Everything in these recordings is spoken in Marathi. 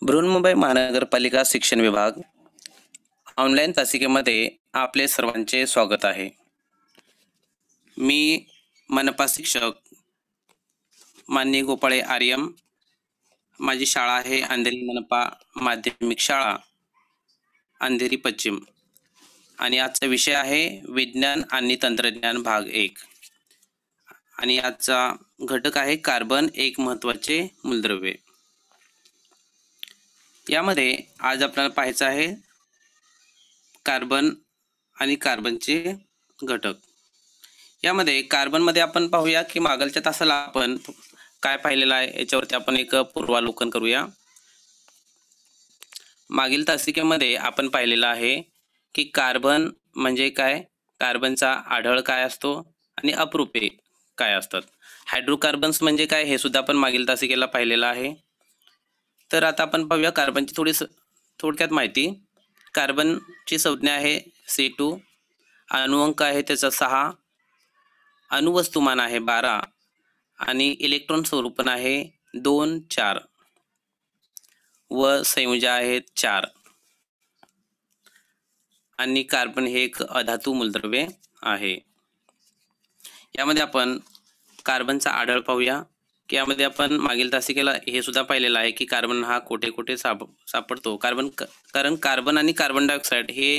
बृहन्मुंबई महानगरपालिका शिक्षण विभाग ऑनलाईन तासिकेमध्ये आपले सर्वांचे स्वागत आहे. मी मनपा शिक्षक माननीय गोपाळे आर्यम. माझी शाळा आहे अंधेरी मनपा माध्यमिक शाळा अंधेरी पश्चिम आणि आजचा विषय आहे विज्ञान आणि तंत्रज्ञान भाग 1 आणि आजचा घटक आहे कार्बन, एक महत्त्वाचे मूलद्रव्य. यामध्ये आज आपल्याला पाहायचं आहे कार्बन आणि कार्बनचे घटक. यामध्ये कार्बनमध्ये आपण पाहूया की मागलच्या तासाला आपण काय पाहिलेलं आहे याच्यावरती आपण एक पूर्वावलोकन करूया. मागील तासिकेमध्ये आपण पाहिलेलं आहे की कार्बन म्हणजे काय, कार्बनचा आढळ काय असतो आणि अपरूपे काय असतात. हायड्रोकार्बन्स म्हणजे काय हे सुद्धा आपण मागील तासिकेला पाहिलेलं आहे. तर आता आपण पाहूया कार्बनची थोडक्यात माहिती. कार्बनची संज्ञा आहे C2, अणुअंक आहे त्याचा 6, अणुवस्तुमान आहे 12 आणि इलेक्ट्रॉन स्वरूपन आहे 2, 4 व संयोजा आहेत 4 आणि कार्बन हे एक अधातू मूलद्रव्य आहे. यामध्ये आपण कार्बनचा आढळ पाहूया की यामध्ये आपण मागील तासिकेला हे सुद्धा पाहिलेलं आहे की कार्बन हा कुठे कुठे सापडतो. कारण कार्बन आणि कार्बन डायऑक्साईड हे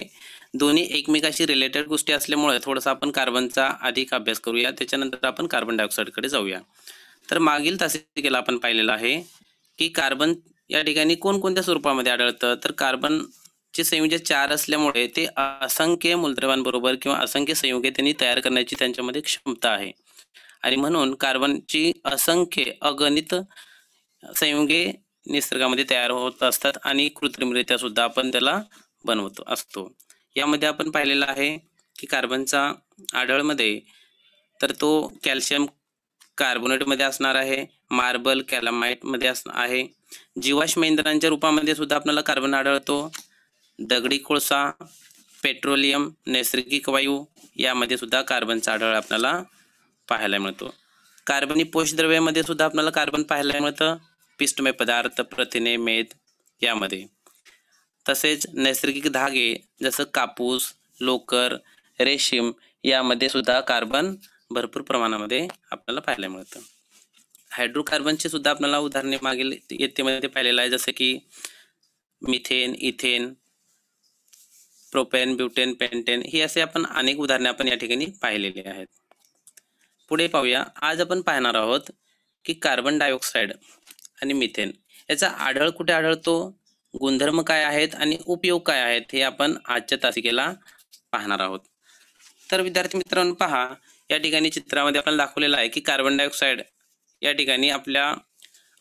दोन्ही एकमेकाशी रिलेटेड गोष्टी असल्यामुळे थोडासा आपण कार्बनचा अधिक अभ्यास करूया, त्याच्यानंतर आपण कार्बन डायऑक्साईडकडे जाऊया. तर मागील तासिकेला आपण पाहिलेलं आहे की कार्बन या ठिकाणी कोणकोणत्या स्वरूपामध्ये आढळतं. तर कार्बनचे संयुगे 4 असल्यामुळे ते असंख्य मूलद्रव्यांबरोबर किंवा असंख्य संयुगे त्यांनी तयार करण्याची त्यांच्यामध्ये क्षमता आहे आणि म्हणून कार्बनची असंख्य अगणित संयुगे निसर्गामध्ये तयार होत असतात आणि कृत्रिमरित्या सुद्धा आपण त्याला बनवतो असतो. यामध्ये आपण पाहिलेलं आहे की कार्बनचा आढळमध्ये तर तो कॅल्शियम कार्बोनेटमध्ये असणार आहे, मार्बल कॅलामाइटमध्ये आहे, जीवाश्म इंधनांच्या रूपामध्ये सुद्धा आपल्याला कार्बन आढळतो, दगडी कोळसा, पेट्रोलियम, नैसर्गिक वायू यामध्ये सुद्धा कार्बनचा आढळ आपल्याला पाहायला मिळतो. कार्बनी पोषद्रव्यामध्ये सुद्धा आपल्याला कार्बन पाहायला मिळतं, पिष्टमय पदार्थ, प्रथिने, मेद यामध्ये. तसेच नैसर्गिक धागे जसं कापूस, लोकर, रेशीम यामध्ये सुद्धा कार्बन भरपूर प्रमाणामध्ये आपल्याला पाहायला मिळतं. हायड्रोकार्बनची सुद्धा आपल्याला उदाहरणे मागील इयत्तेमध्ये पाहिलेलं आहे, जसं की methane, ethane, propane, butane, pentane ही असे आपण अनेक उदाहरणे आपण या ठिकाणी पाहिलेली आहेत. पुढे पाहूया. आज आपण पाहणार आहोत की कार्बन डायऑक्साईड आणि मिथेन याचा आढळ कुठे आढळतो, गुणधर्म काय आहेत आणि उपयोग काय आहेत हे आपण आजच्या तासिकेला पाहणार आहोत. तर विद्यार्थी मित्रांनो पहा, या ठिकाणी चित्रामध्ये आपल्याला दाखवलेलं आहे की कार्बन डायऑक्साईड या ठिकाणी आपल्या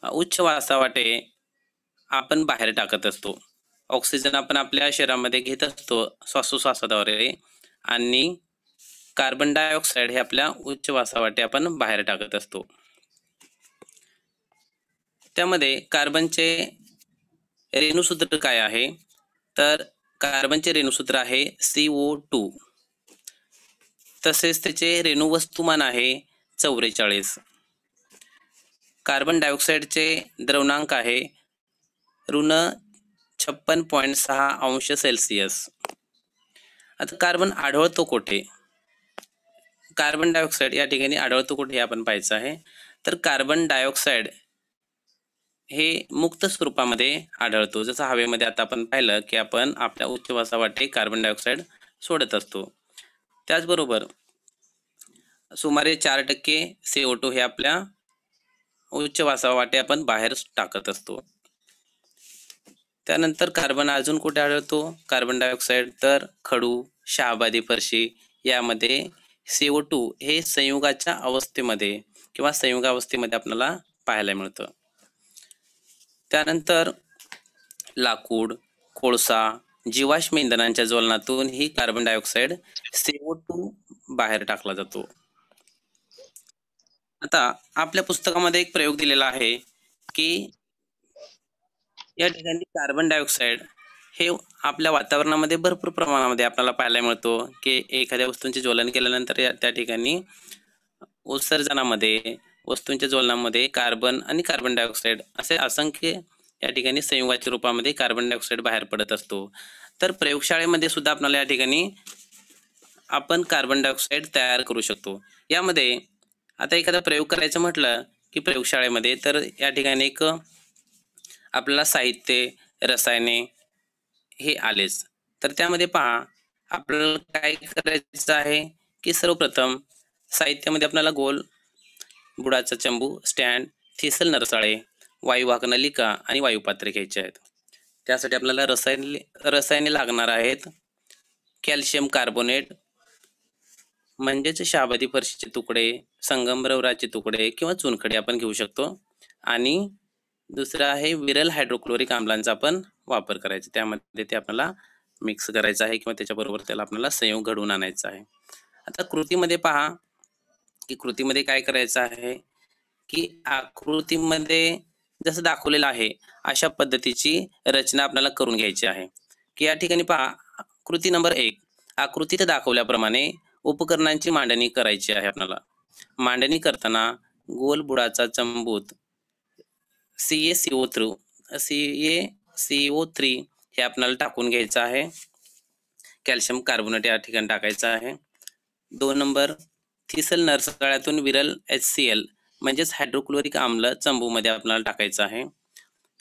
उच्च वासावाटे आपण बाहेर टाकत असतो. ऑक्सिजन आपण आपल्या शरीरामध्ये घेत असतो श्वासोश्वासाद्वारे आणि कार्बन डायऑक्साईड हे आपल्या उच्च वासावाटे आपण बाहेर टाकत असतो. त्यामध्ये कार्बनचे रेणुसूत्र काय आहे, तर कार्बनचे रेणुसूत्र आहे CO2. तसेच त्याचे रेणुवस्तुमान आहे 44. कार्बन डायऑक्साईडचे द्रवणांक आहे -56.6°C. आता कार्बन आढळतो कुठे, कार्बन डायऑक्साईड या ठिकाणी आढळतो कुठे हे आपण पाहायचं आहे. तर कार्बन डायऑक्साईड हे मुक्त स्वरूपामध्ये आढळतो. जसं हवेमध्ये आता आपण पाहिलं की आपण आपल्या उच्च वासावाटे कार्बन डायऑक्साईड सोडत असतो. त्याचबरोबर सुमारे 4% CO2 हे आपल्या उच्च वासावाटे आपण बाहेर टाकत असतो. त्यानंतर कार्बन अजून कुठे आढळतो कार्बन डायऑक्साईड, तर खडू, शहाबादी फरशी यामध्ये CO2 हे संयुगाच्या अवस्थेमध्ये किंवा संयुगावस्थेमध्ये आपल्याला पाहायला मिळतं. त्यानंतर लाकूड, कोळसा, जीवाश्म इंधनांच्या ज्वलनातून ही कार्बन डायऑक्साईड CO2 बाहेर टाकला जातो. आता आपल्या पुस्तकामध्ये एक प्रयोग दिलेला आहे की या ठिकाणी कार्बन डायऑक्साईड हे आपल्या वातावरणामध्ये भरपूर प्रमाणामध्ये आपल्याला पाहायला मिळतो की एखाद्या वस्तूंचे ज्वलन केल्यानंतर त्या ठिकाणी उत्सर्जनामध्ये वस्तूंच्या ज्वलनामध्ये कार्बन आणि कार्बन डायऑक्साईड असे असंख्य या ठिकाणी संयुगाच्या रूपामध्ये कार्बन डायऑक्साईड बाहेर पडत असतो. तर प्रयोगशाळेमध्ये सुद्धा आपल्याला या ठिकाणी आपण कार्बन डायऑक्साईड तयार करू शकतो. यामध्ये आता एखादा प्रयोग करायचं म्हटलं की प्रयोगशाळेमध्ये तर या ठिकाणी एक आपल्याला साहित्य, रसायने हे आलेच. तर त्यामध्ये पहा आपल्याला काय करायचं आहे की सर्वप्रथम साहित्यामध्ये आपल्याला गोल बुडाचा चंबू, स्टँड, थिसल नरसाळे, वायुवाहक नलिका आणि वायुपात्रे घ्यायचे आहेत. त्यासाठी आपल्याला रसायने लागणार आहेत. कॅल्शियम कार्बोनेट म्हणजेच शहाबदी फरशीचे तुकडे, संगमरवराचे तुकडे किंवा चुनखडे आपण घेऊ शकतो. आणि दुसरं आहे विरल हायड्रोक्लोरिक आम्लांचा आपण वापर करायचा. त्यामध्ये ते आपल्याला मिक्स करायचं आहे किंवा त्याच्याबरोबर त्याला आपल्याला संयोग घडवून आणायचा आहे. आता कृतीमध्ये पहा की कृतीमध्ये काय करायचं आहे की आकृतीमध्ये जसं दाखवलेलं आहे अशा पद्धतीची रचना आपल्याला करून घ्यायची आहे. की या ठिकाणी पहा कृती नंबर 1 आकृतीत दाखवल्याप्रमाणे उपकरणांची मांडणी करायची आहे. आपल्याला मांडणी करताना गोल बुडाचा चंबूत CaCO3 हे आपल्याला टाकून घ्यायचं आहे. कॅल्शियम कार्बोनेट या ठिकाणी टाकायचं आहे. 2 नंबर थिसल नरसाळ्यातून विरल HCl म्हणजेच हायड्रोक्लोरिक आम्ल चंबूमध्ये आपल्याला टाकायचं आहे.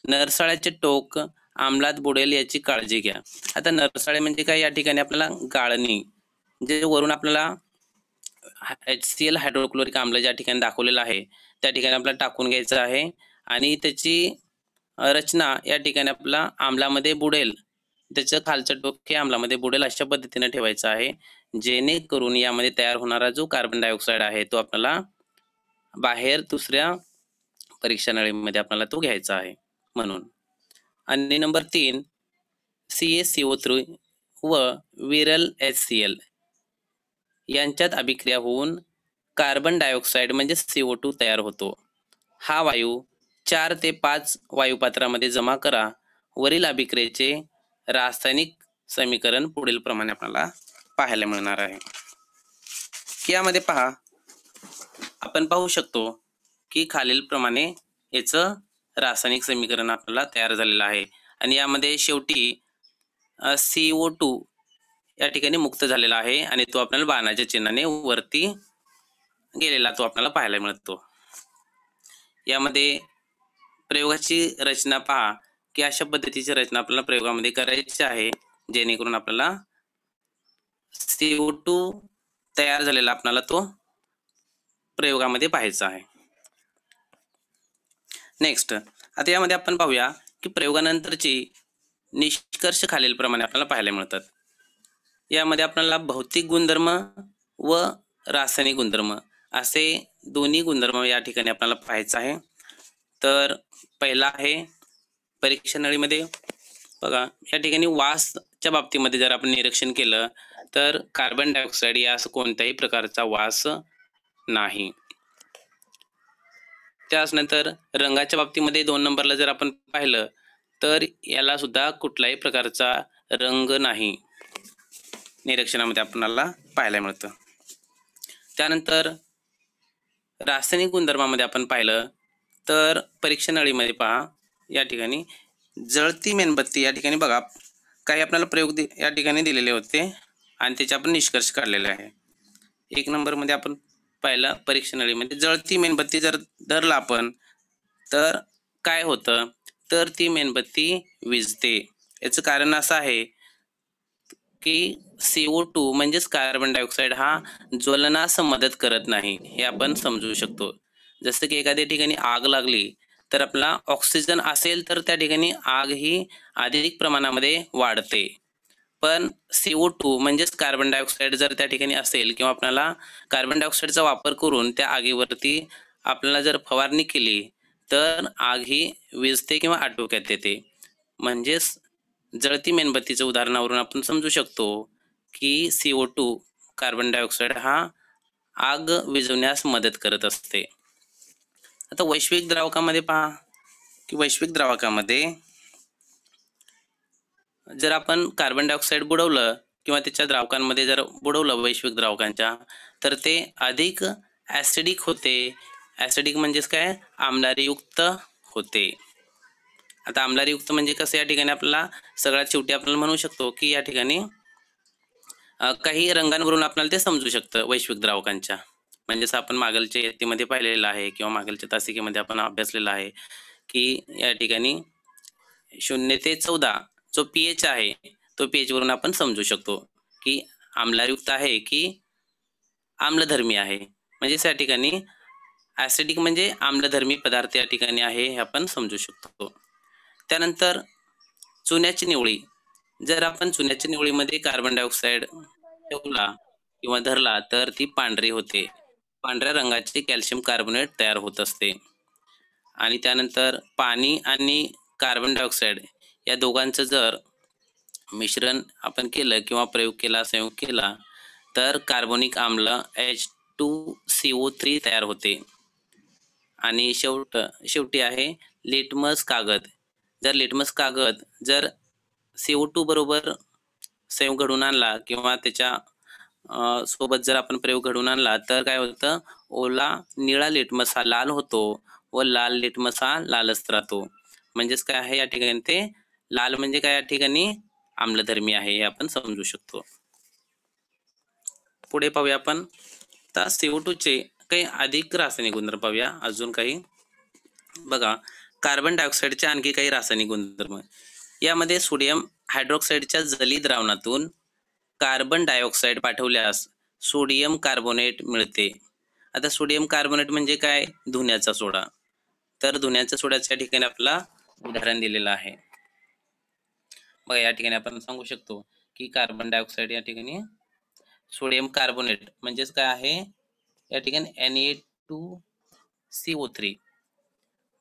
नरसाळ्याचे टोक आम्लात बुडेल याची काळजी घ्या. आता नरसाळे म्हणजे काय, या ठिकाणी आपल्याला गाळणी जे वरून आपल्याला HCl हायड्रोक्लोरिक आम्ल ज्या ठिकाणी दाखवलेलं आहे त्या ठिकाणी आपल्याला टाकून घ्यायचं आहे आणि त्याची रचना या ठिकाणी आपला आम्लामध्ये बुडेल, त्याचं खालचं टोक हे आम्लामध्ये बुडेल अशा पद्धतीने ठेवायचं आहे, जेणेकरून यामध्ये तयार होणारा जो कार्बन डायऑक्साईड आहे तो आपल्याला बाहेर दुसऱ्या परीक्षा नळीमध्ये आपल्याला तो घ्यायचा आहे म्हणून. आणि नंबर 3 CaCO3 व विरल HCl यांच्यात अभिक्रिया होऊन कार्बन डायऑक्साईड म्हणजे CO2 तयार होतो. हा वायू 4 ते 5 वायुपात्रामध्ये जमा करा. वरील अभिक्रियेचे रासायनिक समीकरण पुढील प्रमाणे आपल्याला पाहायला मिळणार आहे. यामध्ये पहा आपण पाहू शकतो की खालील प्रमाणे याचं रासायनिक समीकरण आपल्याला तयार झालेलं आहे आणि यामध्ये शेवटी CO2 या ठिकाणी मुक्त झालेला आहे आणि तो आपल्याला बाणाच्या चिन्हाने वरती गेलेला तो आपल्याला पाहायला मिळतो. यामध्ये प्रयोगाची रचना पहा की अशा पद्धतीची रचना आपल्याला प्रयोगामध्ये करायची आहे, जेणेकरून आपल्याला CO2 तयार झालेला आपल्याला तो प्रयोगामध्ये पाहायचा आहे. नेक्स्ट आता यामध्ये आपण पाहूया की प्रयोगानंतरची निष्कर्ष खालील प्रमाणे आपल्याला पाहायला मिळतात. यामध्ये आपल्याला भौतिक गुणधर्म व रासायनिक गुणधर्म असे दोन्ही गुणधर्म या ठिकाणी आपल्याला पाहायचं आहे. तर पहिला आहे परीक्षा नळीमध्ये बघा या ठिकाणी वासच्या बाबतीमध्ये जर आपण निरीक्षण केलं तर कार्बन डायऑक्साईड यास कोणत्याही प्रकारचा वास नाही. त्यानंतर रंगाच्या बाबतीमध्ये 2 नंबरला जर आपण पाहिलं तर याला सुद्धा कुठल्याही प्रकारचा रंग नाही निरीक्षणामध्ये आपल्याला पाहायला मिळतं. त्यानंतर रासायनिक गुणधर्मामध्ये आपण पाहिलं तर परीक्षा नळीमध्ये पहा या ठिकाणी जळती मेणबत्ती या ठिकाणी बघा काही आपल्याला प्रयोग या ठिकाणी दिलेले होते आणि त्याचे आपण निष्कर्ष काढलेले आहे. 1 नंबरमध्ये आपण पाहिलं परीक्षा नळीमध्ये जळती मेणबत्ती जर धरला आपण तर काय होतं तर ती मेणबत्ती विझते. याचं कारण असं आहे की CO2 म्हणजेच कार्बन डायऑक्साईड हा ज्वलनास मदत करत नाही हे आपण समजू शकतो. जसं की एखाद्या ठिकाणी आग लागली तर आपला ऑक्सिजन असेल तर त्या ठिकाणी आग ही अधिक प्रमाणामध्ये वाढते, पण CO2 म्हणजेच कार्बन डायऑक्साईड जर त्या ठिकाणी असेल किंवा आपल्याला कार्बन डायऑक्साईडचा वापर करून त्या आगीवरती आपल्याला जर फवारणी केली तर आग ही विझते किंवा आटोक्यात येते. म्हणजेच जळती मेणबत्तीच्या उदाहरणावरून आपण समजू शकतो की CO2 कार्बन डायऑक्साईड हा आग विझवण्यास मदत करत असते. आता वैश्विक द्रावकामध्ये पहा की वैश्विक द्रावकामध्ये जर आपण कार्बन डायऑक्साईड बुडवलं किंवा त्याच्या द्रावकांमध्ये जर बुडवलं वैश्विक द्रावकांच्या, तर ते अधिक ॲसिडिक होते. ॲसिडिक म्हणजेच काय, आम्लारीयुक्त होते. आता आम्लारीयुक्त म्हणजे कसं, या ठिकाणी आपल्याला सगळ्यात शेवटी आपण म्हणू शकतो की या ठिकाणी काही रंगांवरून आपल्याला ते समजू शकतं वैश्विक द्रावकांच्या. म्हणजेच आपण मागलच्या इयत्तेमध्ये पाहिलेलं आहे किंवा मागलच्या तासिकेमध्ये आपण अभ्यासलेलं आहे की या ठिकाणी 0 ते 14 जो pH आहे, तो pH वरून आपण समजू शकतो की आम्लयुक्त आहे की आम्लधर्मी आहे. म्हणजेच या ठिकाणी ॲसिडिक म्हणजे आम्लधर्मी पदार्थ या ठिकाणी आहे, हे आपण समजू शकतो. त्यानंतर चुन्याची निवळी. जर आपण चुन्याच्या निवळीमध्ये कार्बन डायऑक्साईड ठेवला किंवा धरला तर ती पांढरी होते. पांढऱ्या रंगाचे कॅल्शियम कार्बोनेट तयार होत असते. आणि त्यानंतर पाणी आणि कार्बन डायऑक्साईड या दोघांचं जर मिश्रण आपण केलं किंवा प्रयोग केला, संयोग केला, तर कार्बोनिक आम्ल H2CO3 तयार होते. आणि शेवटी आहे लिटमस कागद. जर लिटमस कागद जर CO2 बरोबर संयोग घडवून आणला किंवा त्याच्या सोबत जर आपण प्रयोग घडवून आणला, तर काय होतं, ओला निळा लिटमस हा लाल होतो व लाल लिटमस हा लालच राहतो. म्हणजेच काय आहे, या ठिकाणी ते लाल म्हणजे काय, या ठिकाणी आम्लधर्मी आहे, हे आपण समजू शकतो. पुढे पाहूया आपण आता CO2 चे काही अधिक रासायनिक गुणधर्म पाहूया. अजून काही बघा, कार्बन डायऑक्साईडचे आणखी काही रासायनिक गुणधर्म. यामध्ये सोडियम हायड्रॉक्साईडच्या जली द्रावणातून कार्बन डायऑक्साईड पाठवल्यास सोडियम कार्बोनेट मिळते. आता सोडियम कार्बोनेट म्हणजे काय, धुण्याचा सोडा. तर धुण्याच्या सोड्याच्या ठिकाणी आपला उदाहरण दिलेलं आहे. बघा, या ठिकाणी आपण सांगू शकतो की कार्बन डायऑक्साईड या ठिकाणी सोडियम कार्बोनेट म्हणजेच काय आहे, या ठिकाणी Na2CO3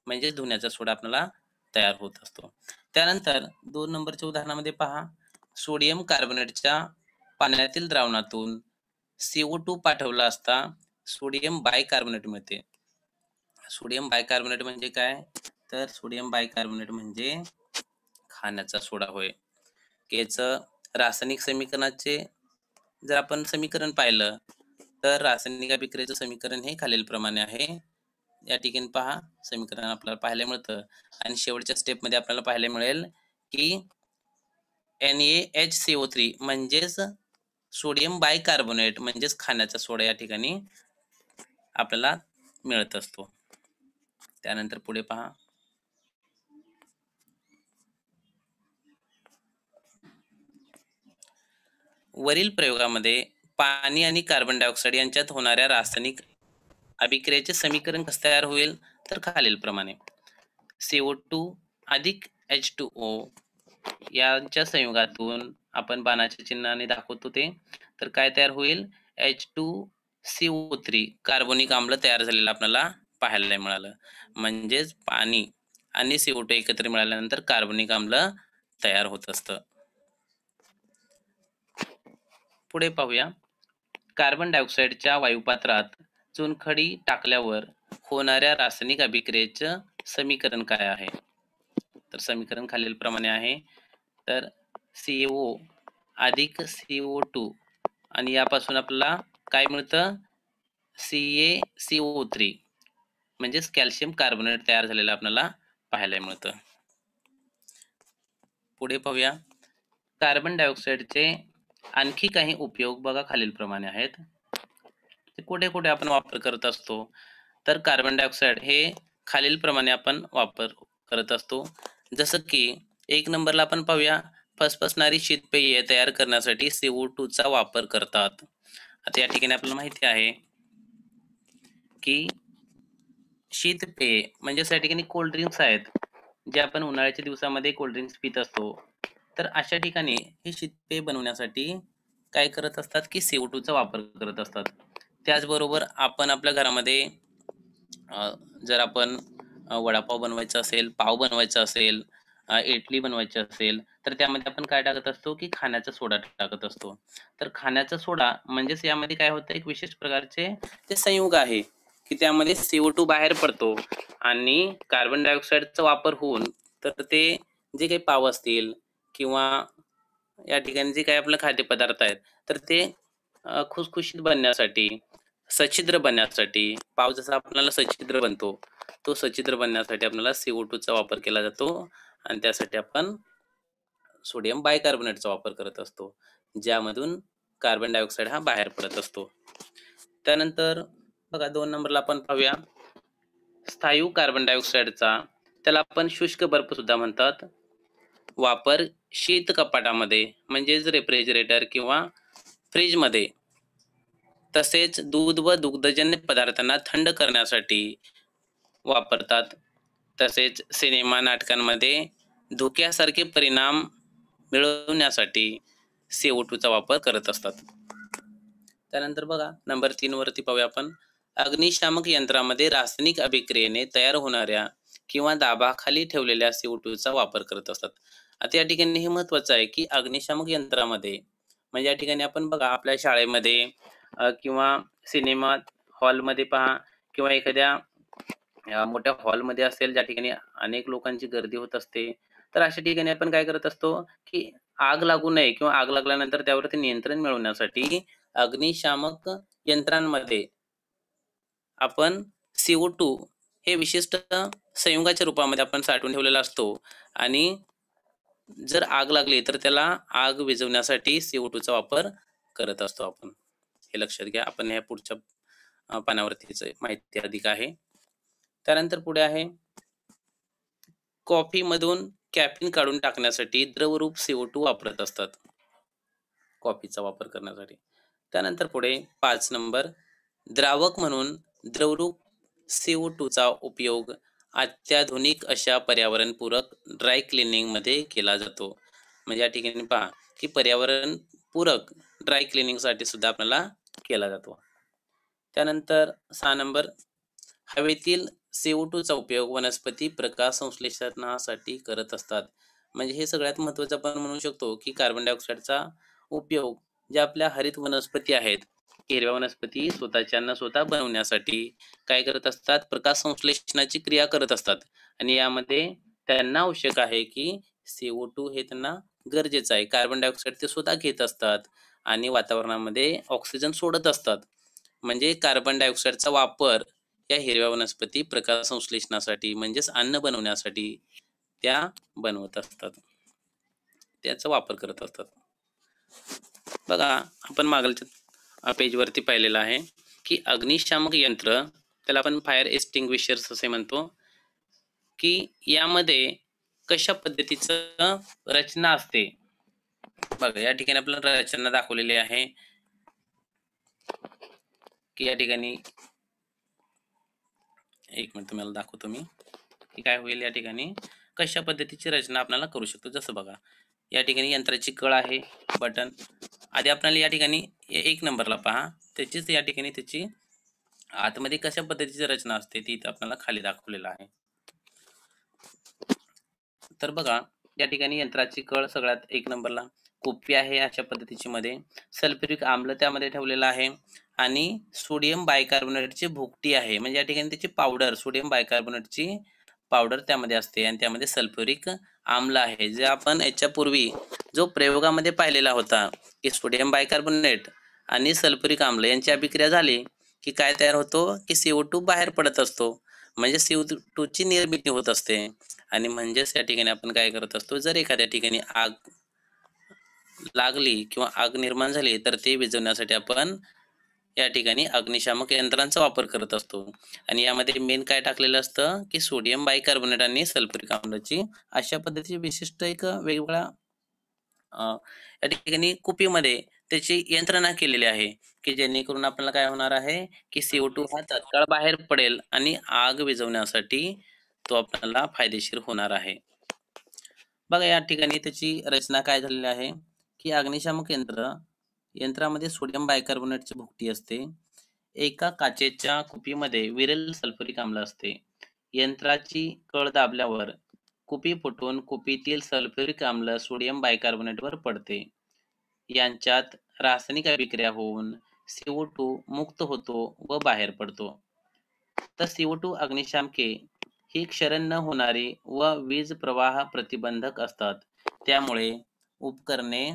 म्हणजे धुण्याचा सोडा आपल्याला तयार होत असतो. त्यानंतर 2 नंबरच्या उदाहरणामध्ये पहा, सोडियम कार्बोनेटच्या पाण्यातील द्रावणातून CO2 पाठवला असता सोडियम बायकार्बोनेट मिळते. सोडियम बायकार्बोनेट म्हणजे काय, तर सोडियम बायकार्बोनेट म्हणजे खाण्याचा सोडा होय. याचं रासायनिक समीकरणाचे जर आपण समीकरण पाहिलं तर रासायनिक अभिक्रियेचं समीकरण हे खालीलप्रमाणे आहे. या ठिकाणी पहा, समीकरण आपल्याला पाहायला मिळतं आणि शेवटच्या स्टेपमध्ये आपल्याला पाहायला मिळेल की NaHCO3 म्हणजेच सोडियम बायकार्बोनेट म्हणजेच खाण्याचा सोडा या ठिकाणी आपल्याला मिळत असतो. त्यानंतर पुढे पहा, वरील प्रयोगामध्ये पाणी आणि कार्बन डायऑक्साईड यांच्यात होणाऱ्या रासायनिक अभिक्रियेचे समीकरण कसं तयार होईल, तर खालीलप्रमाणे. CO2 अधिक H2O यांच्या संयोगातून आपण बाणाच्या चिन्हाने दाखवतो ते, तर काय तयार होईल, H2CO3 कार्बोनिक आम्ल तयार झालेलं आपल्याला पाहायला मिळालं. म्हणजेच पाणी आणि CO2 एकत्र मिळाल्यानंतर कार्बोनिक आम्ल तयार होत असतं. पुढे पाहूया, कार्बन डायऑक्साईडच्या वायुपात्रात चुनखडी टाकल्यावर होणाऱ्या रासायनिक अभिक्रियेचं समीकरण काय आहे, तर समीकरण खालीलप्रमाणे आहे. तर CO अधिक CO2 आणि यापासून आपल्याला काय मिळतं, CaCO3 म्हणजेच कॅल्शियम कार्बोनेट तयार झालेलं आपल्याला पाहायला मिळतं. पुढे पाहूया, कार्बन डायऑक्साईडचे आणखी काही उपयोग बघा खालीलप्रमाणे आहेत. ते कुठे कुठे आपण वापर करत असतो, तर कार्बन डायऑक्साईड हे खालीलप्रमाणे आपण वापर करत असतो. जसं की 1 नंबरला आपण पाहूया, फसफसणारी शीतपेये तयार करण्यासाठी CO2 चा वापर करतात. आता या ठिकाणी आपल्याला माहिती आहे की शीतपेये म्हणजे या ठिकाणी कोल्ड ड्रिंक्स आहेत, जे आपण उन्हाळ्याच्या दिवसामध्ये कोल्ड ड्रिंक्स पित असतो. तर अशा ठिकाणी हे शीतपेय बनवण्यासाठी काय करत असतात की CO2 चा वापर करत असतात. त्याचबरोबर आपण आपल्या घरामध्ये जर आपण वडापाव बनवायचा असेल, पाव बनवायचा असेल, इडली बनवायची असेल, तर त्यामध्ये आपण काय टाकत असतो की खाण्याचा सोडा टाकत असतो. तर खाण्याचा सोडा म्हणजेच यामध्ये काय होतं, एक विशेष प्रकारचे ते संयुग आहे की त्यामध्ये CO2 बाहेर पडतो आणि कार्बन डायऑक्साईडचा वापर होऊन तर ते जे काही पाव असतील किंवा या ठिकाणी जे काही आपले खाद्यपदार्थ आहेत तर ते खुसखुशीत बनण्यासाठी, सच्छिद्र बनण्यासाठी, पाव जसा आपल्याला सच्छिद्र बनतो तो सच्छिद्र बनण्यासाठी आपल्याला CO2 चा वापर केला जातो आणि त्यासाठी आपण सोडियम बायकार्बोनेटचा वापर करत असतो, ज्यामधून कार्बन डायऑक्साईड हा बाहेर पडत असतो. त्यानंतर बघा 2 नंबरला आपण पाहूया स्थायू कार्बन डायऑक्साईडचा, त्याला आपण शुष्क बर्फ सुद्धा म्हणतात, वापर शीत कपाटामध्ये म्हणजेच रेफ्रिजरेटर किंवा फ्रीजमध्ये, तसेच दूध व दुग्धजन्य पदार्थांना थंड करण्यासाठी वापरतात. तसेच सिनेमा नाटकांमध्ये धुक्यासारखे परिणाम मिळवण्यासाठी CO2 चा वापर करत असतात. त्यानंतर बघा नंबर 3 वरती पाहूया आपण अग्निशामक यंत्रामध्ये रासायनिक अभिक्रियेने तयार होणाऱ्या किंवा दाबाखाली ठेवलेल्या CO2 चा वापर करत असतात. आता या ठिकाणी हे महत्वाचं आहे की अग्निशामक यंत्रामध्ये म्हणजे या ठिकाणी आपण बघा आपल्या शाळेमध्ये किंवा सिनेमा हॉलमध्ये पहा किंवा एखाद्या मोठ्या हॉलमध्ये असेल ज्या ठिकाणी अनेक लोकांची गर्दी होत असते, तर अशा ठिकाणी आपण काय करत असतो की आग लागू नये किंवा आग लागल्यानंतर त्यावरती नियंत्रण मिळवण्यासाठी अग्निशामक यंत्रांमध्ये आपण CO2 हे विशिष्ट संयुगाच्या रूपामध्ये आपण साठवून ठेवलेला असतो आणि जर आग लागली तर त्याला आग विझवण्यासाठी CO2 चा वापर करत असतो आपण. हे लक्षात घ्या. आपण ह्या पुढच्या पानावरतीच माहिती अधिक आहे. त्यानंतर पुढे आहे कॉफी मधून कॅफीन काढून टाकण्यासाठी द्रवरूप CO2 वापरत असतात कॉफीचा वापर करण्यासाठी. त्यानंतर पुढे 5 नंबर द्रावक म्हणून द्रवरूप CO2 चा उपयोग अत्याधुनिक अशा पर्यावरणपूरक ड्राय क्लिनिंग मध्ये केला जातो. म्हणजे या ठिकाणी पहा की पर्यावरण पूरक ड्राय क्लिनिंग साठी सुद्धा आपल्याला केला जातो. त्यानंतर 6 नंबर हवेतील CO2 चा उपयोग वनस्पती प्रकाश संश्लेषणासाठी करत असतात. म्हणजे हे सगळ्यात महत्त्वाचं आपण म्हणू शकतो की कार्बन डायऑक्साईडचा उपयोग ज्या आपल्या हरित वनस्पती आहेत, हिरव्या वनस्पती स्वतःच्या अन्न स्वतः बनवण्यासाठी काय करत असतात, प्रकाश संश्लेषणाची क्रिया करत असतात आणि यामध्ये त्यांना आवश्यक आहे की CO2 हे त्यांना गरजेचं आहे. कार्बन डायऑक्साईड ते स्वतः घेत असतात आणि वातावरणामध्ये ऑक्सिजन सोडत असतात. म्हणजे कार्बन डायऑक्साईडचा वापर या हिरव्या वनस्पती प्रकाश संश्लेषणासाठी म्हणजेच अन्न बनवण्यासाठी त्या बनवत असतात, त्याचा वापर करत असतात. बघा आपण मागच्या पेजवरती पाहिलेलं आहे की अग्निशामक यंत्र, त्याला आपण फायर एक्सटिंग्विशर्स असे म्हणतो, की यामध्ये कशा पद्धतीचं रचना असते. बघा या ठिकाणी आपल्याला रचना दाखवलेली आहे की या ठिकाणी एक मिनिट तुम्हाला दाखवतो मी की काय होईल. या ठिकाणी कशा पद्धतीची रचना आपल्याला करू शकतो. जसं बघा या ठिकाणी यंत्राची कळ आहे, बटन. आधी आपल्याला या ठिकाणी 1 नंबरला पहा, त्याचीच या ठिकाणी त्याची आतमध्ये कशा पद्धतीची रचना असते ती आपल्याला खाली दाखवलेलं आहे. तर बघा या ठिकाणी यंत्राची कळ सगळ्यात 1 नंबरला, कुप्पी आहे अशा पद्धतीची मध्ये, सल्फ्युरिक आम्ल त्यामध्ये ठेवलेला आहे आणि सोडियम बायकार्बोनेटची भुकटी आहे. म्हणजे या ठिकाणी त्याची पावडर, सोडियम बायकार्बोनेटची पावडर त्यामध्ये असते आणि त्यामध्ये सल्फ्युरिक आम्ल आहे. जे आपण याच्यापूर्वी जो प्रयोगामध्ये पाहिलेला होता की सोडियम बायकार्बोनेट आणि सल्फ्युरिक आम्ल यांची अभिक्रिया झाली की काय तयार होतो की CO2 बाहेर पडत असतो. म्हणजे CO2 ची निर्मिती होत असते आणि म्हणजेच या ठिकाणी आपण काय करत असतो, जर एखाद्या ठिकाणी आग लागली किंवा आग निर्माण झाली तर ते विझवण्यासाठी आपण या ठिकाणी अग्निशामक यंत्रांचा वापर करत असतो. आणि यामध्ये मेन काय टाकलेलं असतं की सोडियम बायकार्बोनेट आणि सल्फ्युरिक आम्लाची अशा पद्धतीची विशिष्ट एक वेगवेगळा या ठिकाणी कुपीमध्ये त्याची यंत्रणा केलेली आहे की जेणेकरून आपल्याला काय होणार आहे की CO2 हा तात्काळ बाहेर पडेल आणि आग विझवण्यासाठी तो आपल्याला फायदेशीर होणार आहे. बघा या ठिकाणी त्याची रचना काय झालेली आहे की अग्निशामक यंत्रामध्ये सोडियम बायकार्बोनेटची भुकटी असते. एका काचेच्या कुपीमध्ये विरल सल्फ्युरिक आम्ल असते. यंत्राची कळ दाबल्यावर कुपी फुटून कुपीतील सल्फ्युरिक आम्ल सोडियम बायकार्बोनेटवर पडते. यांच्यात रासायनिक अभिक्रिया होऊन CO2 मुक्त होतो व बाहेर पडतो. तर CO2 अग्निशामके ही क्षरण न होणारी व वीज प्रवाह प्रतिबंधक असतात. त्यामुळे उपकरणे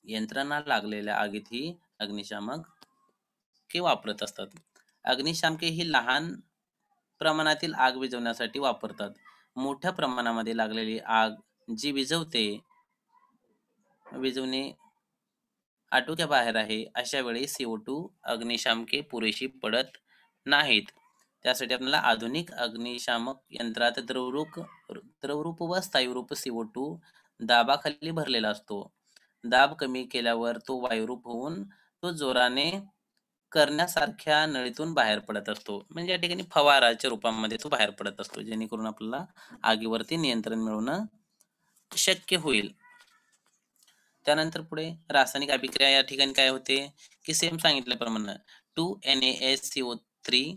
यंत्रणा लागलेल्या आगीत ही अग्निशामके वापरत असतात. अग्निशामके ही लहान प्रमाणातील आग विझवण्यासाठी वापरतात. मोठ्या प्रमाणामध्ये लागलेली आग जी विझवणे आटोक्याबाहेर आहे, अशा वेळी CO2 अग्निशामके पुरेशी पडत नाहीत. त्यासाठी आपल्याला आधुनिक अग्निशामक यंत्रात द्रवरूप व स्थायीरूप CO2 दाबाखाली भरलेला असतो. दाब कमी केल्यावर तो वायुरूप होऊन तो जोराने करण्यासारख्या नळीतून बाहेर पडत असतो. म्हणजे या ठिकाणी फवाराच्या रूपामध्ये तो बाहेर पडत असतो, जेणेकरून आपल्याला आगीवरती नियंत्रण मिळवणं शक्य होईल. त्यानंतर पुढे रासायनिक अभिक्रिया या ठिकाणी काय होते की सेम सांगितल्याप्रमाणे 2NaSCO3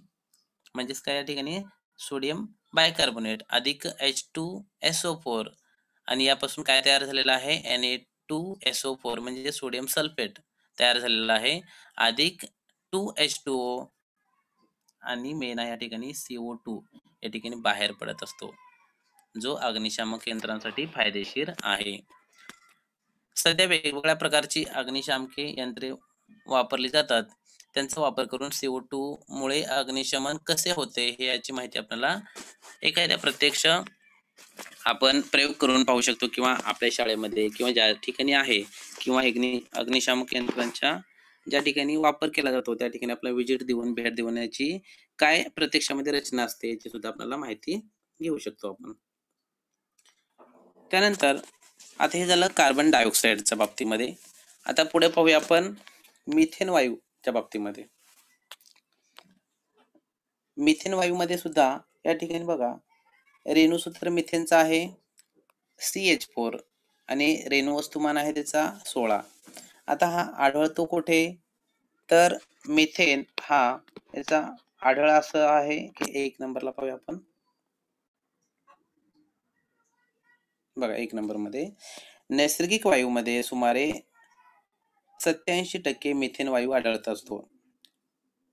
म्हणजेच काय या ठिकाणी सोडियम बायकार्बोनेट अधिक H2SO4 आणि यापासून काय तयार झालेलं आहे Na2SO4 म्हणजे सोडियम सल्फेट तयार झालेला आहे अधिक 2H2O आणि मेन या ठिकाणी CO2 या ठिकाणी बाहेर पडत असतो, जो अग्निशामक यंत्रांसाठी फायदेशीर आहे. सध्या वेगवेगळ्या प्रकारची अग्निशामके यंत्रे वापरली जातात. त्यांचा वापर करून CO2 मुळे अग्निशमन कसे होते हे याची माहिती आपल्याला एखाद्या प्रत्यक्ष आपण प्रयोग करून पाहू शकतो, किंवा आपल्या शाळेमध्ये किंवा ज्या ठिकाणी आहे किंवा अग्निशामक यंत्रांच्या ज्या ठिकाणी वापर केला जातो त्या ठिकाणी आपला भेट देऊन याची काय प्रत्यक्षामध्ये रचना असते याची सुद्धा आपल्याला माहिती घेऊ शकतो आपण. त्यानंतर आता हे झालं कार्बन डायऑक्साईडच्या बाबतीमध्ये. आता पुढे पाहूया आपण मिथेन वायूच्या बाबतीमध्ये. मिथेन वायूमध्ये सुद्धा या ठिकाणी बघा रेणुसूत्र मिथेनचा आहे CH4 आणि रेणू वस्तुमान आहे त्याचा 16. आता हा आढळतो कुठे, तर मिथेन हा याचा आढळ असं आहे की 1 नंबरला पाहूया आपण. बघा 1 नंबर मध्ये नैसर्गिक वायूमध्ये सुमारे 87% मिथेन वायू आढळत असतो.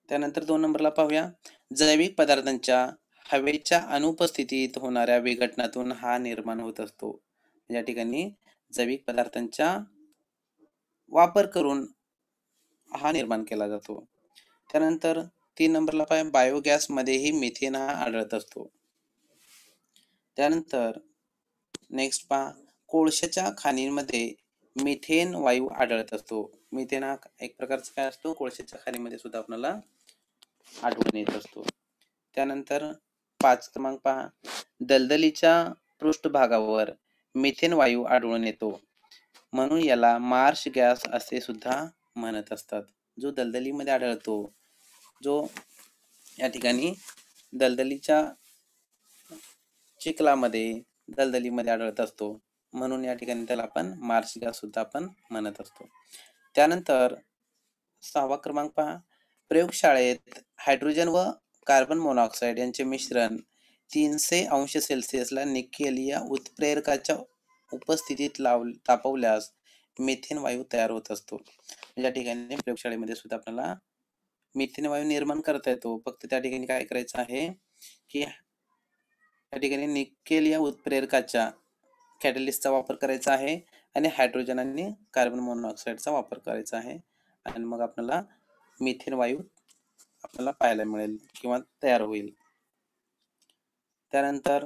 त्यानंतर 2 नंबरला पाहूया जैविक पदार्थांच्या हवेच्या अनुपस्थितीत होणाऱ्या विघटनातून हा निर्माण होत असतो. या ठिकाणी जैविक पदार्थांचा वापर करून हा निर्माण केला जातो. त्यानंतर 3 नंबरला पाहूया बायोगॅस मध्येही मिथेन हा आढळत असतो. त्यानंतर नेक्स्ट पहा कोळशाच्या खाणींमध्ये मिथेन वायू आढळत असतो. मिथेन हा एक प्रकारचा काय असतो, कोळशाच्या खाणीमध्ये सुद्धा आपल्याला आढळून येत असतो. त्यानंतर 5 क्रमांक पहा दलदलीच्या पृष्ठभागावर मिथेन वायू आढळून येतो, म्हणून याला मार्श गॅस असे सुद्धा म्हणत असतात. जो दलदलीमध्ये आढळतो, जो या ठिकाणी दलदलीच्या चिखलामध्ये दलदलीमध्ये आढळत असतो, म्हणून या ठिकाणी त्याला आपण मार्श गॅस सुद्धा आपण म्हणत असतो. त्यानंतर 6वा क्रमांक पहा प्रयोगशाळेत हायड्रोजन व कार्बन मोनॉक्साईड यांचे मिश्रण 300 अंश सेल्सिअसला निकेल या उत्प्रेरकाच्या उपस्थितीत तापवल्यास मिथेन वायू तयार होत असतो. या ठिकाणी प्रयोगशाळेमध्ये सुद्धा आपल्याला मिथेन वायू निर्माण करता येतो. फक्त त्या ठिकाणी काय करायचं आहे की या ठिकाणी निकेल या उत्प्रेरकाच्या कॅटलिस्टचा वापर करायचा आहे आणि हायड्रोजन आणि कार्बन मोनॉक्साईडचा वापर करायचा आहे, आणि मग आपल्याला मिथेन वायू आपल्याला पाहायला मिळेल किंवा तयार होईल. त्यानंतर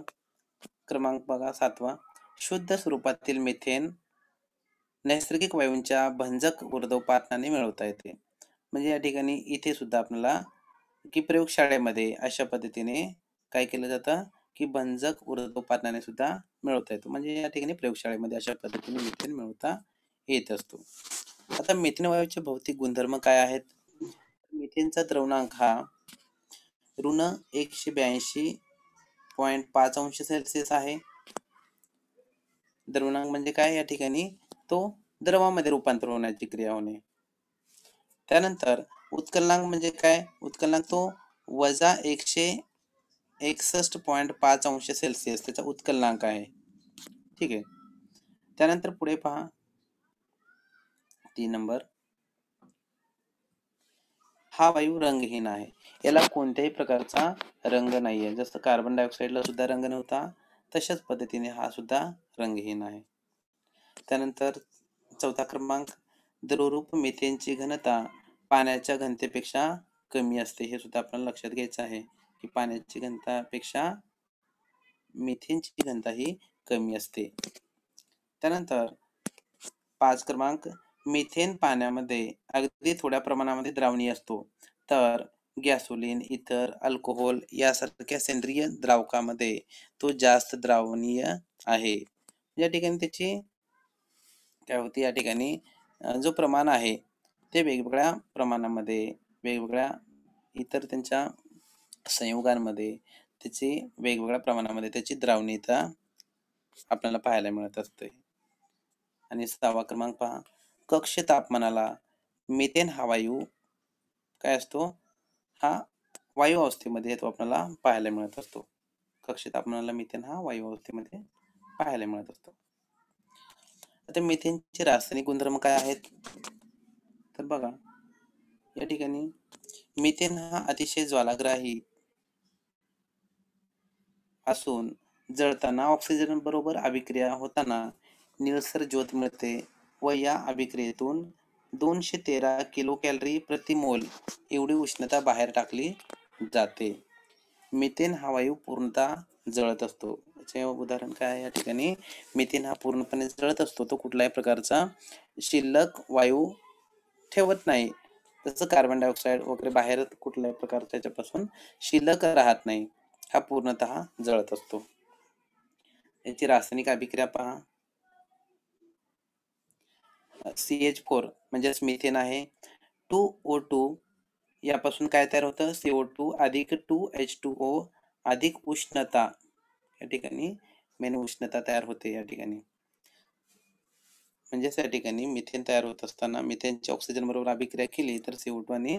क्रमांक बघा 7वा शुद्ध स्वरूपातील मिथेन नैसर्गिक वायूंच्या भंजक ऊर्ध्वपातनाने मिळवता येते. म्हणजे या ठिकाणी इथे सुद्धा आपल्याला की प्रयोगशाळेमध्ये अशा पद्धतीने काय केलं जातं की भंजक ऊर्ध्वपातनाने सुद्धा मिळवता येतो. म्हणजे या ठिकाणी प्रयोगशाळेमध्ये अशा पद्धतीने मिथेन मिळवता येत असतो. आता मिथेन वायूचे भौतिक गुणधर्म काय आहेत. मिथेनचा द्रवणांक हा ऋण 182.5 अंश सेल्सिअस आहे. द्रवणांक म्हणजे काय, या ठिकाणी तो द्रवामध्ये रूपांतर होण्याची क्रिया होणे. त्यानंतर उत्कलनांक म्हणजे काय, उत्कलनांक तो वजा 161.5 अंश सेल्सिअस त्याचा उत्कलनांक आहे. ठीक आहे. त्यानंतर पुढे पहा 3 नंबर हा वायू रंगहीन आहे. याला कोणत्याही प्रकारचा रंग नाहीये. जसं कार्बन डायऑक्साईडला सुद्धा रंग नव्हता, तशाच पद्धतीने हा सुद्धा रंगहीन आहे. त्यानंतर चौथा क्रमांक, द्रवरूप मिथेनची घनता पाण्याच्या घनतेपेक्षा कमी असते. हे सुद्धा आपल्याला लक्षात घ्यायचं आहे की पाण्याची घनतापेक्षा मिथेनची घनता ही कमी असते. त्यानंतर 5 क्रमांक, मिथेन पाण्यामध्ये अगदी थोड्या प्रमाणामध्ये द्रावणीय असतो, तर गॅसोलीन, इथर, अल्कोहोल यासारख्या सेंद्रिय द्रावकामध्ये तो जास्त द्रावणीय आहे. या ठिकाणी त्याची काय होते, या ठिकाणी जो प्रमाण आहे ते वेगवेगळ्या प्रमाणामध्ये, वेगवेगळ्या इतर त्यांच्या संयोगांमध्ये त्याची वेगवेगळ्या प्रमाणामध्ये त्याची द्रावणीयता आपल्याला पाहायला मिळत असते. आणि 6वा क्रमांक पहा, कक्ष तापमानाला मिथेन हा वायू काय असतो, हा वायू अवस्थेमध्ये तो आपल्याला पाहायला मिळत असतो. कक्ष तापमानाला मिथेन हा वायू अवस्थेमध्ये पाहायला मिळत असतो. आता मिथेनचे रासायनिक गुणधर्म काय आहेत, तर बघा या ठिकाणी मिथेन हा अतिशय ज्वालाग्राही असून जळताना ऑक्सिजन बरोबर अभिक्रिया होताना निळसर ज्योत मिळते व या अभिक्रियेतून 213 किलो कॅलरी प्रति मोल एवढी उष्णता बाहेर टाकली जाते. मिथेन हा वायू पूर्णतः जळत असतो. याचे उदाहरण काय आहे, या ठिकाणी मिथेन हा पूर्णपणे जळत असतो, तो कुठल्याही प्रकारचा शिल्लक वायू ठेवत नाही. जसं कार्बन डायऑक्साईड वगैरे बाहेर कुठल्याही प्रकारच्या त्याच्यापासून शिल्लक राहत नाही, हा पूर्णतः जळत असतो. याची रासायनिक अभिक्रिया पहा, CH4 म्हणजेच मिथेन आहे, 2O2 यापासून काय तयार होतं, CO2 अधिक 2H2O अधिक उष्णता, या ठिकाणी मेन उष्णता तयार होते. या ठिकाणी म्हणजेच या ठिकाणी मिथेन तयार होत असताना मिथेनची ऑक्सिजन बरोबर अभिक्रिया केली तर CO2 आणि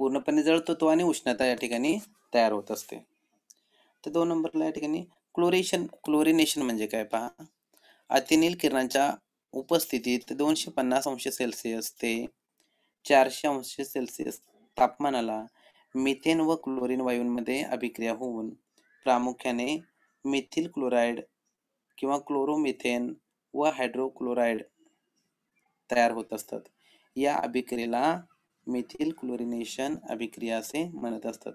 पूर्णपणे जळतो तो आणि उष्णता या ठिकाणी तयार होत असते. तर 2 नंबरला या ठिकाणी क्लोरिनेशन म्हणजे काय पहा, अतिनील किरणांच्या उपस्थितीत 250 अंश सेल्सिअस ते 400 अंश सेल्सिअस तापमानाला मिथेन व क्लोरीन वायूंमध्ये अभिक्रिया होऊन प्रामुख्याने मिथिल क्लोराईड किंवा क्लोरोमिथेन व हायड्रोक्लोराईड तयार होत असतात. या अभिक्रियेला मिथिल क्लोरिनेशन अभिक्रिया असे म्हणत असतात.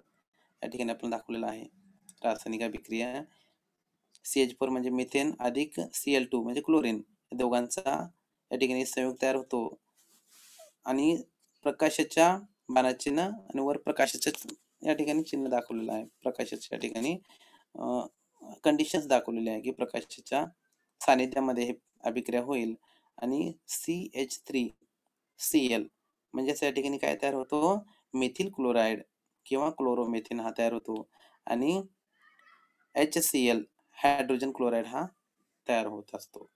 या ठिकाणी आपण दाखवलेलं आहे रासायनिक अभिक्रिया. CH4 म्हणजे मिथेन अधिक Cl2 म्हणजे क्लोरीन, दोघांचा या ठिकाणी संयोग तयार होतो आणि प्रकाशाच्या बाणाचे चिन्ह आणि वर प्रकाशाचं या ठिकाणी चिन्ह दाखवलेलं आहे. प्रकाशाच्या ठिकाणी कंडिशन्स दाखवलेली आहे की प्रकाशाच्या सानिध्यामध्ये हे अभिक्रिया होईल आणि CH3Cl म्हणजेच या ठिकाणी काय तयार होतो, मिथिल क्लोराईड किंवा क्लोरोमिथेन हा तयार होतो आणि HCl हायड्रोजन क्लोराईड हा तयार होत असतो.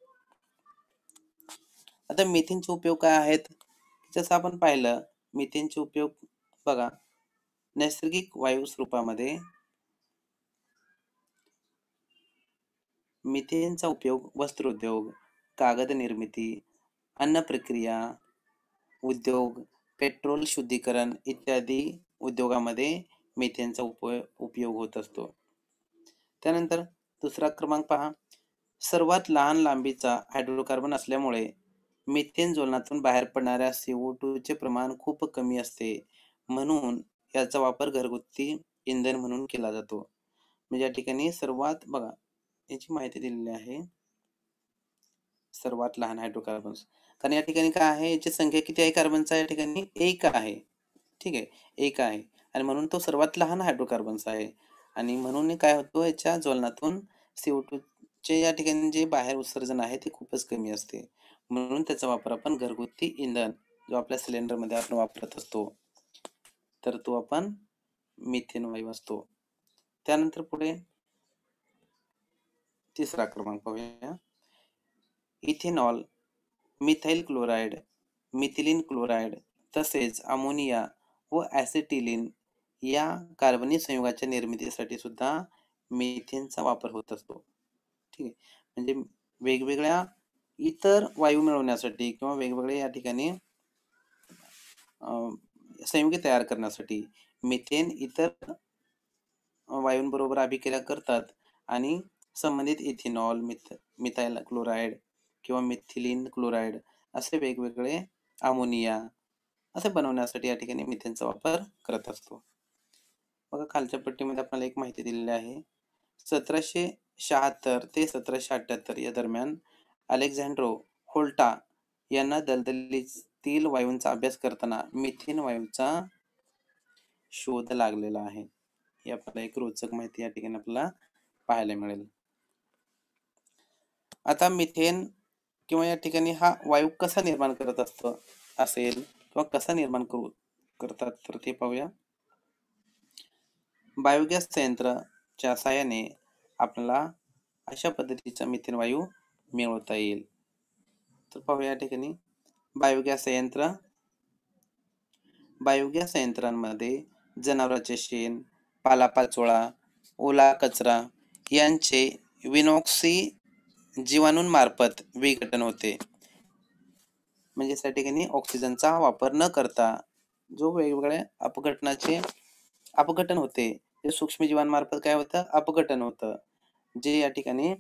आता मिथेनचे उपयोग काय आहेत, जसं आपण पाहिलं मिथेनचे उपयोग बघा, नैसर्गिक वायू स्वरूपामध्ये मिथेनचा उपयोग वस्त्रोद्योग, कागद निर्मिती, अन्न प्रक्रिया उद्योग, पेट्रोल शुद्धीकरण इत्यादी उद्योगामध्ये मिथेनचा उपयोग होत असतो. त्यानंतर दुसरा क्रमांक पहा, सर्वात लहान लांबीचा हायड्रोकार्बन असल्यामुळे मिथेन ज्वलनातून बाहेर पडणाऱ्या CO2 चे प्रमाण खूप कमी असते, म्हणून याचा वापर घरगुती इंधन म्हणून केला जातो. म्हणजे या ठिकाणी सर्वात बघा याची माहिती दिलेली आहे, सर्वात लहान हायड्रोकार्बन्स, कारण या ठिकाणी काय आहे, याची संख्या किती आहे कार्बनचा, या ठिकाणी एक आहे. ठीक आहे, एक आहे आणि म्हणून तो सर्वात लहान हायड्रोकार्बन्स आहे आणि म्हणून काय होतो, याच्या ज्वलनातून CO2 चे या ठिकाणी जे बाहेर उत्सर्जन आहे ते खूपच कमी असते, म्हणून त्याचा वापर आपण घरगुती इंधन जो आपल्या सिलेंडरमध्ये आपण वापरत असतो तर तो आपण मिथेन वायू असतो. त्यानंतर पुढे तिसरा क्रमांक पाहूया, ethanol, methyl chloride, methylene chloride तसेच अमोनिया व ॲसिटिलीन या कार्बनी संयुगाच्या निर्मितीसाठी सुद्धा मिथेनचा वापर होत असतो. ठीक आहे, म्हणजे वेगवेगळ्या इतर वायू मिळवण्यासाठी किंवा वेगवेगळे या ठिकाणी संयुगे तयार करण्यासाठी मिथेन इतर वायूंबरोबर अभिक्रिया करतात आणि संबंधित इथेनॉल, मिथाइल क्लोराईड किंवा मिथिलीन क्लोराईड असे वेगवेगळे अमोनिया असे बनवण्यासाठी या ठिकाणी मिथेनचा वापर करत असतो. बघा खालच्या पट्टीमध्ये आपल्याला एक माहिती दिलेली आहे. 1776 ते 1778 या दरम्यान अलेक्झांड्रो व्होल्टा यांना दलदलीतील वायूंचा अभ्यास करताना मिथेन वायूचा शोध लागलेला आहे. ही आपल्याला एक रोचक माहिती या ठिकाणी आपल्याला पाहायला मिळेल. आता मिथेन किंवा या ठिकाणी हा वायू कसा निर्माण करत असेल किंवा कसा निर्माण करतात तर ते पाहूया. बायोगॅस संयंत्राच्या साहाय्याने आपल्याला अशा पद्धतीचा मिथेन वायू मिळवता येईल. तर पाहूया या ठिकाणी बायोगॅस संयंत्रांमध्ये जनावरांचे शेण, पालापाचोळा, ओला कचरा यांचे विनॉक्सी जीवाणूंमार्फत विघटन होते. म्हणजे त्या ठिकाणी ऑक्सिजनचा वापर न करता जो वेगवेगळ्या अपघटन होते, ते सूक्ष्म जीवांमार्फत काय होतं, अपघटन होतं. जे या ठिकाणी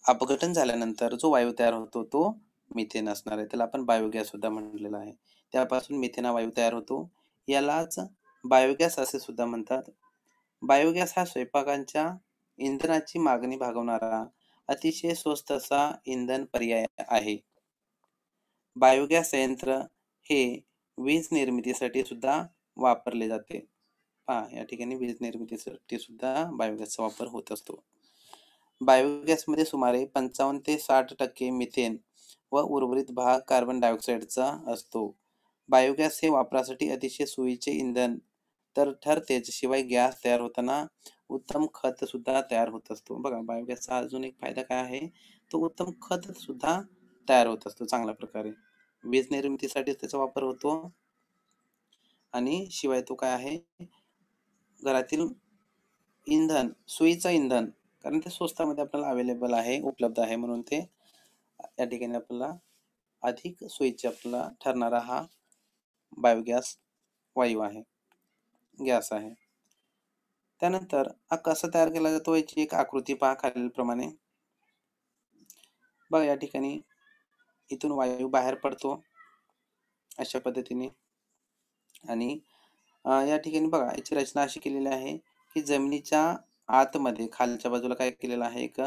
अपघटन झाल्यानंतर जो वायू तयार होतो तो मिथेन असणार आहे. त्याला आपण बायोगॅस सुद्धा म्हणलेला आहे. त्यापासून मिथेन हा वायू तयार होतो. यालाच बायोगॅस असे सुद्धा म्हणतात. बायोगॅस हा स्वयंपाकाच्या इंधनाची मागणी भागवणारा अतिशय स्वस्त असा इंधन पर्याय आहे. बायोगॅस संयंत्र हे वीज निर्मितीसाठी सुद्धा वापरले जाते. पहा या ठिकाणी वीज निर्मितीसाठी सुद्धा बायोगॅसचा वापर होत असतो. बायोगॅसमध्ये सुमारे 55 ते 60% मिथेन व उर्वरित भाग कार्बन डायऑक्साईडचा असतो. बायोगॅस हे वापरासाठी अतिशय सोयीचे इंधन तर ठरतेच, शिवाय गॅस तयार होताना उत्तम खत सुद्धा तयार होत असतो. बघा बायोगॅसचा अजून एक फायदा काय आहे, तो उत्तम खत सुद्धा तयार होत असतो चांगल्या प्रकारे. वीज निर्मितीसाठी त्याचा वापर होतो आणि शिवाय तो काय आहे, घरातील इंधन, सोयीचं इंधन, कारण ते स्वस्तामध्ये आपल्याला अवेलेबल आहे, उपलब्ध आहे, म्हणून ते या ठिकाणी आपल्याला अधिक सोयीचे आपल्याला ठरणारा हा बायोगॅस वायू आहे, गॅस आहे. त्यानंतर हा कसा तयार केला जातो याची एक आकृती पहा खालीलप्रमाणे. बघा या ठिकाणी इथून वायू बाहेर पडतो अशा पद्धतीने आणि या ठिकाणी बघा याची रचना अशी केलेली आहे की जमिनीच्या आतमध्ये खालच्या बाजूला काय केलेलं आहे, एक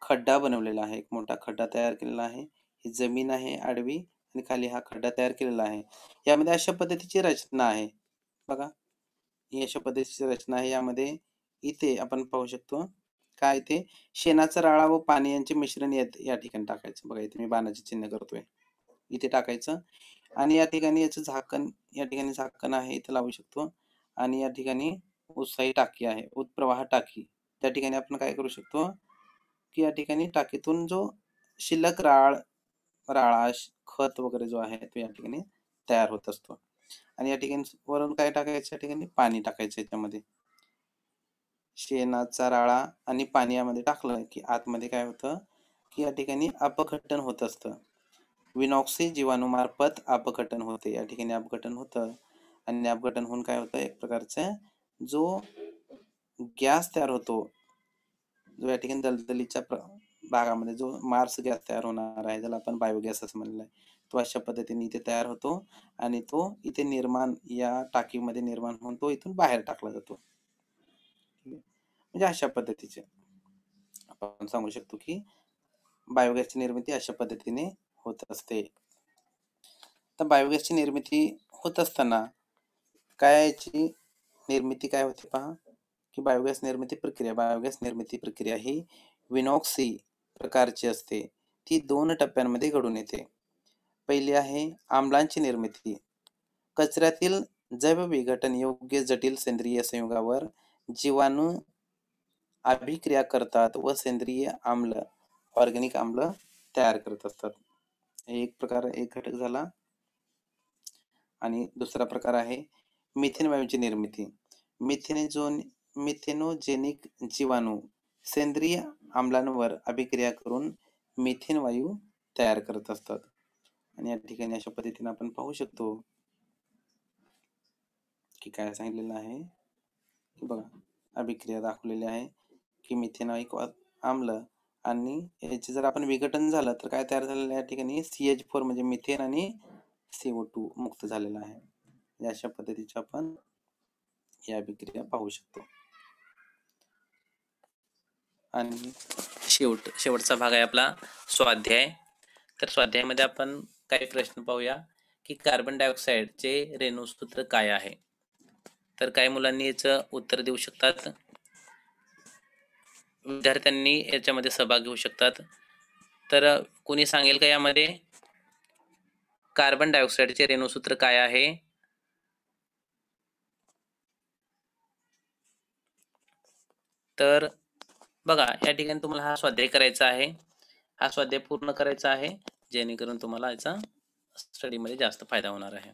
खड्डा बनवलेला आहे, एक मोठा खड्डा तयार केलेला आहे. ही जमीन आहे आडवी आणि खाली हा खड्डा तयार केलेला आहे. यामध्ये अशा पद्धतीची रचना आहे. बघा ही अशा पद्धतीची रचना आहे. यामध्ये इथे आपण पाहू शकतो काय, ते शेणाचा राळा व पाणी यांचे मिश्रण या ठिकाणी टाकायचं. बघा इथे मी बाणाचे चिन्ह करतोय, इथे टाकायचं आणि या ठिकाणी याचं झाकण, या ठिकाणी झाकण आहे इथे लावू शकतो आणि या ठिकाणी उत्साही टाकी आहे, उत्प्रवाह टाकी. त्या ठिकाणी आपण काय करू शकतो की या ठिकाणी टाकीतून जो शिल्लक राळा खत वगैरे जो आहे तो या ठिकाणी तयार होत असतो आणि या ठिकाणी वरून काय टाकायचं, या ठिकाणी पाणी टाकायचं. याच्यामध्ये शेणाचा राळा आणि पाणी यामध्ये टाकलं की आतमध्ये काय होतं की या ठिकाणी अपघटन होत असतं. विनॉक्सी जीवाणूमार्फत अपघटन होते. या ठिकाणी अपघटन होतं आणि अपघटन होऊन काय होतं, एक प्रकारचा जो गॅस तयार होतो, जो या ठिकाणी दलदलीच्या भागामध्ये जो मार्स गॅस तयार होणार आहे, ज्याला आपण बायोगॅस असं म्हणलेलं आहे, तो अशा पद्धतीने इथे तयार होतो आणि तो इथे या टाकीमध्ये निर्माण होऊन तो इथून बाहेर टाकला जातो. म्हणजे अशा पद्धतीचे आपण सांगू शकतो की बायोगॅसची निर्मिती अशा पद्धतीने होत असते. तर बायोगॅसची निर्मिती होत असताना याची निर्मिती काय होते पहा की बायोगॅस निर्मिती प्रक्रिया ही विनॉक्सी प्रकारची असते. ती 2 टप्प्यांमध्ये घडून येते. पहिली आहे आम्लांची निर्मिती. कचऱ्यातील जैव विघटन योग्य जटिल सेंद्रिय संयुगावर जीवाणू अभिक्रिया करतात व सेंद्रिय आम्ल, ऑर्गॅनिक आम्ल तयार करत असतात. एक घटक झाला. आणि दुसरा प्रकार आहे मिथेन वायूची निर्मिती. मिथेनोजेनिक जीवाणू सेंद्रिय आम्लांवर अभिक्रिया करून मिथेन वायू तयार करत असतात आणि या ठिकाणी अशा पद्धतीने आपण पाहू शकतो की काय सांगितलेलं आहे की बघा अभिक्रिया दाखवलेली आहे की मिथेन हा एक आम्ल आणि याचे जर आपण विघटन झालं तर काय तयार झालेलं आहे या ठिकाणी CH4 म्हणजे मिथेन आणि CO2 मुक्त झालेला आहे. अशा पद्धतीची आपण या अभिक्रिया पाहू शकतो. आणि शेवटचा भाग आहे आपला स्वाध्याय. तर स्वाध्यायामध्ये आपण काही प्रश्न पाहूया की कार्बन डायऑक्साईडचे रेणूसूत्र काय आहे. तर काही मुलांनी याचं उत्तर देऊ शकतात. विद्यार्थ्यांनी याच्यामध्ये सहभाग घेऊ शकतात. तर कोणी सांगेल का यामध्ये कार्बन डायऑक्साईडचे रेणूसूत्र काय आहे. तर बघा या ठिकाणी तुम्हाला हा स्वाध्याय करायचा आहे. हा स्वाध्याय पूर्ण करायचा आहे जेणेकरून तुम्हाला याचा स्टडीमध्ये जास्त फायदा होणार आहे.